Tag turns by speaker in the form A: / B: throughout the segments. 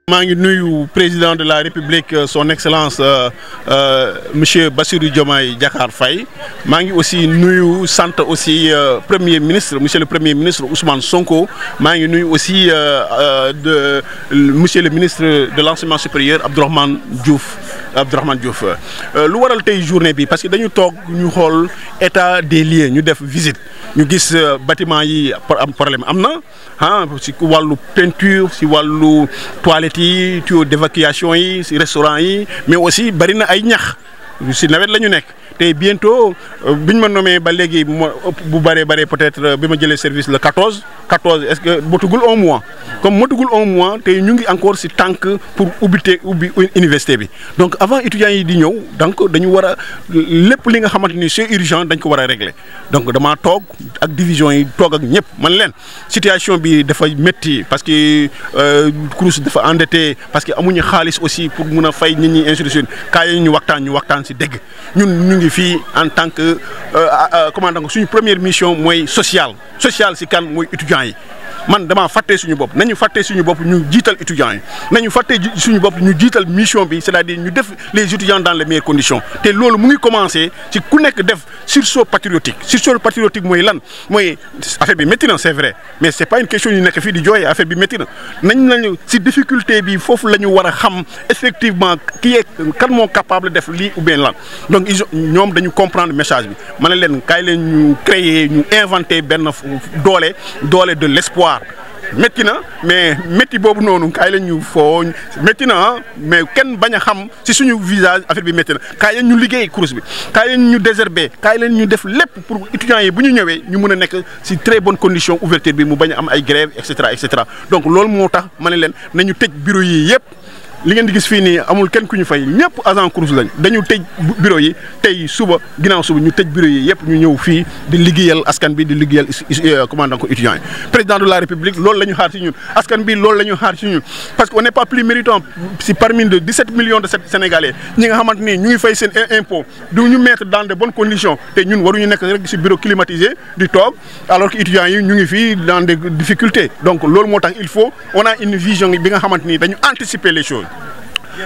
A: maa ngi nuyu président de la République son excellence monsieur Bassirou Diomaye Diakhar Faye maa ngi aussi nuyu sant aussi premier ministre monsieur le premier ministre Ousmane Sonko maa ngi nuyu aussi de monsieur le ministre de l'enseignement supérieur Abdourahmane Diouf lu waral tey journée bi parce que dañu toog ñu xool état des lieux ñu def visite ñu gis bâtiment yi am problème am na si wàllu peinture si wàllu toilette yi tuyau d'évacuation yi si restaurant yi mais aussi bari na ay ñax si nawet la ñu nekk te bientôt biñ ma nommé ba léegi bu bëree peut-être bi ma jëlee service le 14 est-ce que motugul un mois comme motugul un mois te ñu ngi encore si tànk pour ubbi université bi donc avant étudiants yi di ñëw donc dañu war a lépp li nga xamante ni c'est urgent dañ ko war a régler donc damaa toog ak division yi toog ak ñëpp man leen situation bi dafa métti parce que CROUS dafa endetté parce que amuñu xaalis aussi pour mun a fay nit ñi institution kaay ñu waxtaan si dégg ñun ñu ngi fii en tant que commandant suñu première mission mooy social si kan mooy étudiants yi man damaa fàtte suñu bopp nañu fàtte suñu bopp ñu jiital étudiants yi nañu fàtte suñu bopp ñu jiital mission bi c'est-à-dire ñu def les étudiants dans les meilleures conditions te loolu mu ngi commencer ci ku nekk def sursaut patriotique mooy lan mooy affaire bi métti na c'est vrai mais c'est pas une question ñu nekk fii di jooyee affaire bi métti na nañu ci difficulté bi foofu la ñu war a xam effectivement kan moo capable def lii ou bien lan donc ñoom dañu comprendre message bi ma ne leen kaay leen ñu créer ñu inventer benn doole de l'espoir métti na mais métti boobu noonu kaay leen ñu foo métti na mais kenn bañ a xam ci suñu visage affaire bi métti na kaay leen ñu liggéey CROUS bi kaay leen ñu désherber kaay leen ñu def lépp pour étudiants yi bu ñu ñëwee ñu mën a nekk ci très bonnes conditions ouverture bi mu bañ a am ay grève et cetera donc loolu moo tax ma ne leen nañu tëj bureau yi yëpp. li ngeen di gis fii nii amul kenn ku ñu fay ñëpp agent CROUS lañ dañu tëj bureau yi tey ginnaaw suba ñu tëj bureau yi yëpp ñu ñëw fii di liggéeyal askan bi di liggéeyal commandant ko étudiants yi président de la République loolu la ñu xaar ci ñun askan bi loolu la ñu xaar ci ñun parce que on n'est pas plus méritant si parmi de 17 millions de Sénégalais ñi nga xamante ni ñu ngi fay seen impôt du ñu mettre dans de bonnes conditions te ñun waruñu nekk rek si bureau climatisé di toog alors que étudiants yi ñu ngi fii dans des difficultés donc loolu moo tax il faut on a une vision bi nga xamante ni dañu anticiper les choses.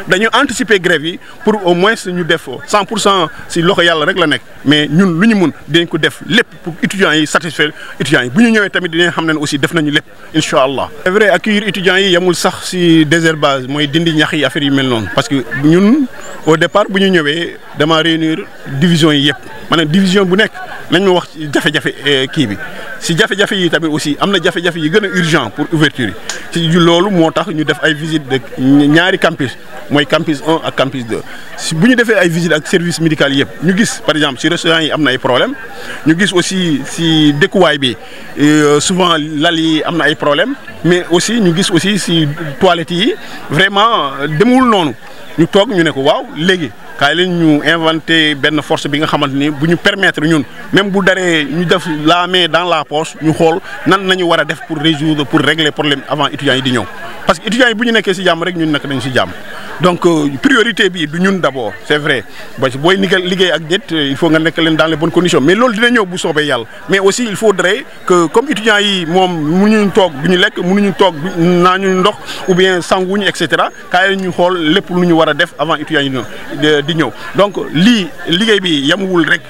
A: dañu anticiper grève yi pour au moins ñu def 100% si loxo yàlla rek la nekk mais ñun lu ñu mun dinañ ko def lépp pour étudiants yi satisfaire étudiants yi bu ñu ñëwee tamit dinañ xam ne aussi def nañu lépp incha allah. c'est vrai accueillir étudiants yi yemul sax si désherbage mooy dindi ñax yi affaire yu mel noonu parce que ñun au départ bu ñu ñëwee dama réunir division yi yëpp maanaam division bu nekk nañ ma wax ci jafe-jafe kii bi si jafe-jafe yi tamit aussi am na jafe-jafe yi gën a urgent pour ouverture yi ci loolu moo tax ñu def ay visite de ñaari campus. mooy campus 1 ak campus 2 si bu ñu defee ay visite ak service médical yëpp ñu gis par exemple si restaurant yi am na ay problème ñu gis aussi si dëkkuwaay bi souvent lal yi am na ay problème mais aussi ñu gis aussi si toilettes yi vraiment demul noonu ñu toog ñu ne ko waaw léegi kaay leen ñu inventé benn force bi nga xamante ni bu ñu permettre ñun même bu daree ñu def la main dans la poche ñu xool nan nañu war a def pour régler problème avant étudiants yi di ñëw parce que étudiants yi bu ñu nekkee si jàmm rek ñun nekk nañu si jàmm donc priorité bi du ñun d'abord c'est vrai parce que booy liggéey ak nit il faut nga nekk leen dans les bonnes conditions mais loolu dina ñëw bu soobee yàlla mais aussi il faudrait que comme étudiants yi moom mënuñu toog du ñu lekk mënuñu toog naañu ndox ou bien sanguñu et cetera kaay ñu xool lépp lu ñu war a def avant étudiants yi di ñëw donc lii liggéey bi yamuwul rek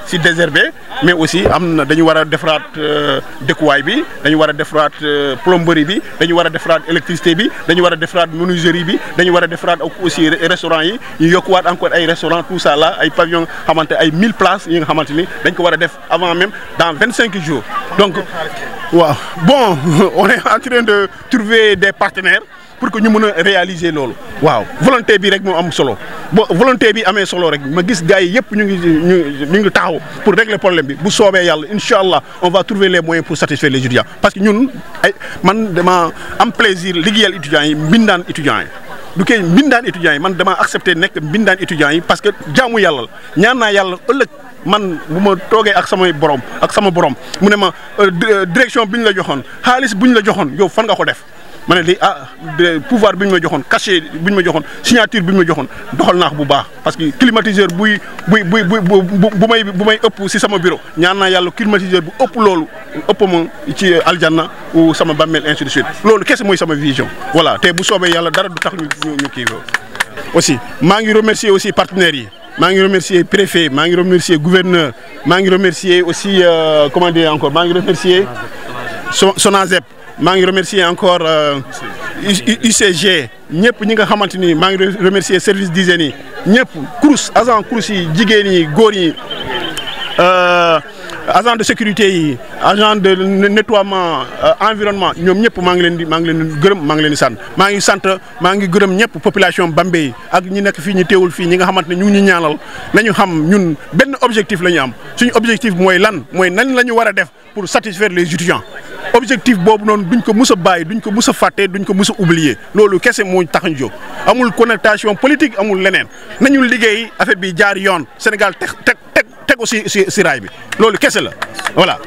A: si désherber mais aussi am na dañu war a defaraat dëkkuwaay bi dañu war a defaraat plomberie bi dañu war a defaraat électricité bi dañu war a defaraat menuiserie bi dañu war a defaraat aussi restaurant yi ñu yokkuwaat encore ay restaurant tout ça là ay pavillon xamante ay 1000 places yi nga xamante ni dañ ko war a def avant même dans 25 jours donc waaw bon on est en train de trouver des partenaires pour que ñu mën a réaliser loolu waaw volonté bi rek moo am solo bo volonté bi amee solo rek ma gis gars yi yëpp ñu ngi taxaw pour régler problème bi bu soobee yàlla incha allah on va trouver les moyens pour satisfaire les étudiants parce que ñun man dama am plaisir liggéeyal étudiants yi mbindaan étudiants yi du kay mbindaan étudiants yi man dama accepté nekk mbindaan étudiants yi parce que jaamu yàlla la ñaan naa yàlla ëllëg man bu ma toogee ak sama borom mu ne ma direction bi ñu la joxoon xaalis bu ñu la joxoon yow fan nga ko def ma ne pouvoir bi ñu ma joxoon cachet bi ñu ma joxoon signature bi ñu ma joxoon doxal naa ko bu baax parce que climatiseur bu may ëpp si sama bureau ñaan naa yàlla climatiseur bu ëpp loolu ëpp ma ci aljanna ou sama bàmmeel ainsi de suite loolu kese mooy sama vision voilà te bu soobee yàlla dara du tax ñu kii aussi maa ngi remercier aussi partenaires yi maa ngi remercier préfet maa ngi remercier gouverneur maa ngi remercier aussi comment dire encore maa ngi remercier SONAGED maa ngi remercier encore UCG ñëpp ñi nga xamante ni maa ngi remercier service d'hygiène yi ñëpp CROUS agent CROUS yi jigéen yi góor yi agent de sécurité yi agent de nettoiement environnement ñoom ñëpp maa ngi leen di gërëm maa ngi leen di sant maa ngi gërëm ñëpp population Bambey ak ñi nekk fii ñu teewul fii ñi nga xamante ne ñu ngi ñu ñaanal nañu xam ñun benn objectif la ñu am suñu objectif mooy lan mooy nan la ñu war a def pour satisfaire les étudiants objectif boobu noonu duñ ko mus a bàyyi duñ ko mus a fàtte duñ ko mus a oublier loolu kese moo tax ñu jóg amul connotation politique amul leneen nañu liggéey affaire bi jaar yoon Sénégal teg aussi si raay bi loolu kese la voilà.